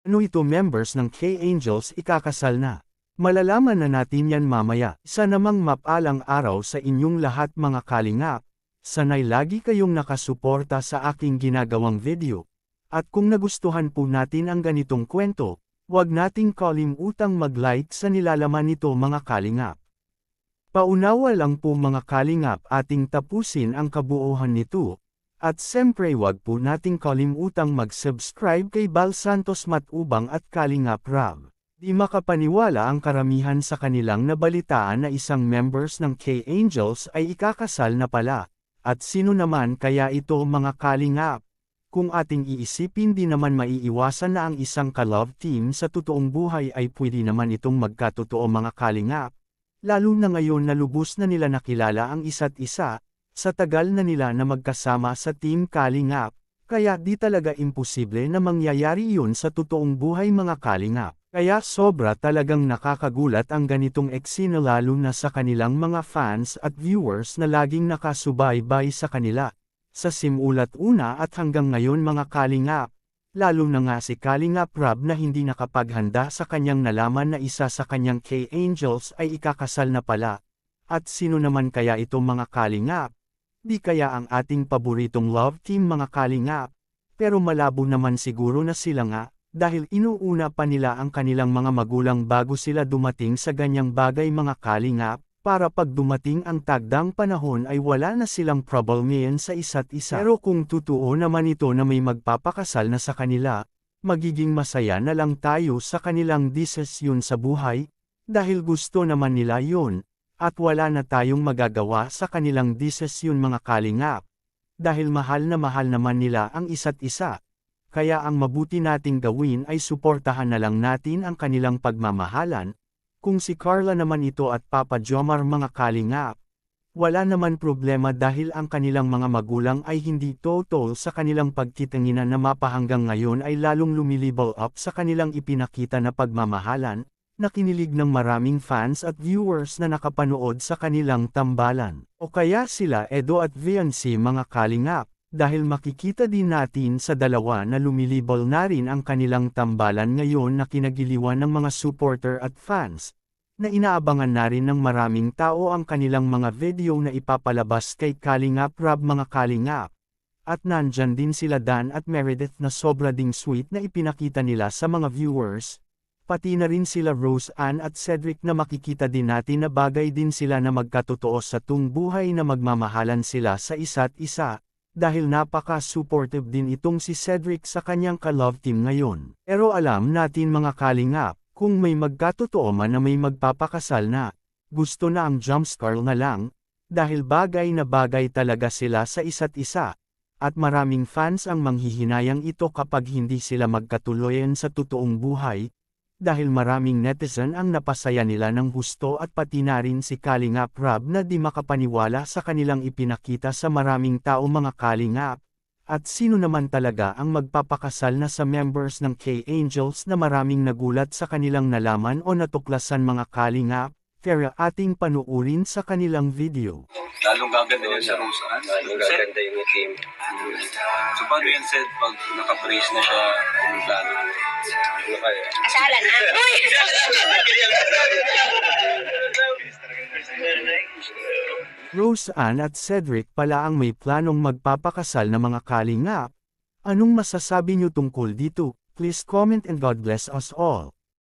Ano ito members ng K-Angels ikakasal na? Malalaman na natin yan mamaya. Isa namang mapalang araw sa inyong lahat mga kalingap. Sanay lagi kayong nakasuporta sa aking ginagawang video. At kung nagustuhan po natin ang ganitong kwento, huwag nating kalimutang mag-like sa nilalaman nito mga kalingap. Paunawa lang po mga kalingap ating tapusin ang kabuuan nito. At siyempre wag po nating kalimutang mag-subscribe kay Bal Santos Matubang at Kalingap Rab. Di makapaniwala ang karamihan sa kanilang nabalitaan na isang members ng K-Angels ay ikakasal na pala. At sino naman kaya ito mga kalingap? Kung ating iisipin di naman maiiwasan na ang isang ka-love team sa totoong buhay ay pwede naman itong magkatotoo mga kalingap. Lalo na ngayon na lubos na nila nakilala ang isa't isa, sa tagal na nila na magkasama sa Team Kalingap, kaya di talaga imposible na mangyayari yun sa totoong buhay mga kalingap. Kaya sobra talagang nakakagulat ang ganitong eksena lalo na sa kanilang mga fans at viewers na laging nakasubaybay sa kanila. Sa simulat una at hanggang ngayon mga kalingap. Lalo na nga si Kalingap Rab na hindi nakapaghanda sa kanyang nalaman na isa sa kanyang K-Angels ay ikakasal na pala. At sino naman kaya ito mga kalingap? Di kaya ang ating paboritong love team mga kalingap? Pero malabo naman siguro na sila nga, dahil inuuna pa nila ang kanilang mga magulang bago sila dumating sa ganyang bagay mga kalingap. Para pag dumating ang tagdang panahon ay wala na silang trouble ngayon sa isa't isa. Pero kung totoo naman ito na may magpapakasal na sa kanila, magiging masaya na lang tayo sa kanilang desisyon sa buhay, dahil gusto naman nila yun, at wala na tayong magagawa sa kanilang desisyon mga kalingap. Dahil mahal naman nila ang isa't isa. Kaya ang mabuti nating gawin ay suportahan na lang natin ang kanilang pagmamahalan. Kung si Carla naman ito at Papa Jomar mga kalingap, wala naman problema dahil ang kanilang mga magulang ay hindi totoo sa kanilang pagtitinginan na mapahanggang ngayon ay lalong lumilibol up sa kanilang ipinakita na pagmamahalan, na kinilig ng maraming fans at viewers na nakapanood sa kanilang tambalan. O kaya sila Edo at Viancy mga kalingap, dahil makikita din natin sa dalawa na lumilibol na rin ang kanilang tambalan ngayon na kinagiliwan ng mga supporter at fans, na inaabangan na rin ng maraming tao ang kanilang mga video na ipapalabas kay Kalingap Rab mga kalingap. At nandyan din sila Dan at Meredith na sobra ding sweet na ipinakita nila sa mga viewers, pati na rin sila Rose Ann at Cedric na makikita din natin na bagay din sila na magkatotoo sa tung buhay na magmamahalan sila sa isa't isa. Dahil napaka-supportive din itong si Cedric sa kanyang ka-love team ngayon. Pero alam natin mga kalingap, kung may magkatotoo man na may magpapakasal na, gusto na ang jumpscare na lang, dahil bagay na bagay talaga sila sa isa't isa. At maraming fans ang manghihinayang ito kapag hindi sila magkatuloyan sa totoong buhay, dahil maraming netizen ang napasaya nila ng gusto at pati na rin si Kalingap Rab na di makapaniwala sa kanilang ipinakita sa maraming tao mga kalingap. At sino naman talaga ang magpapakasal na sa members ng K-Angels na maraming nagulat sa kanilang nalaman o natuklasan mga kalingap? Kaya ating panuurin sa kanilang video. Lalong gaganda yan sa Rose Ann. Lalong gaganda yung team. So paano yan said pag naka-brace na siya, ang plano? Ano kaya? Asala na. Uy! Rose Ann at Cedric pala ang may planong magpapakasal na mga kalingap. Anong masasabi niyo tungkol dito? Please comment and God bless us all.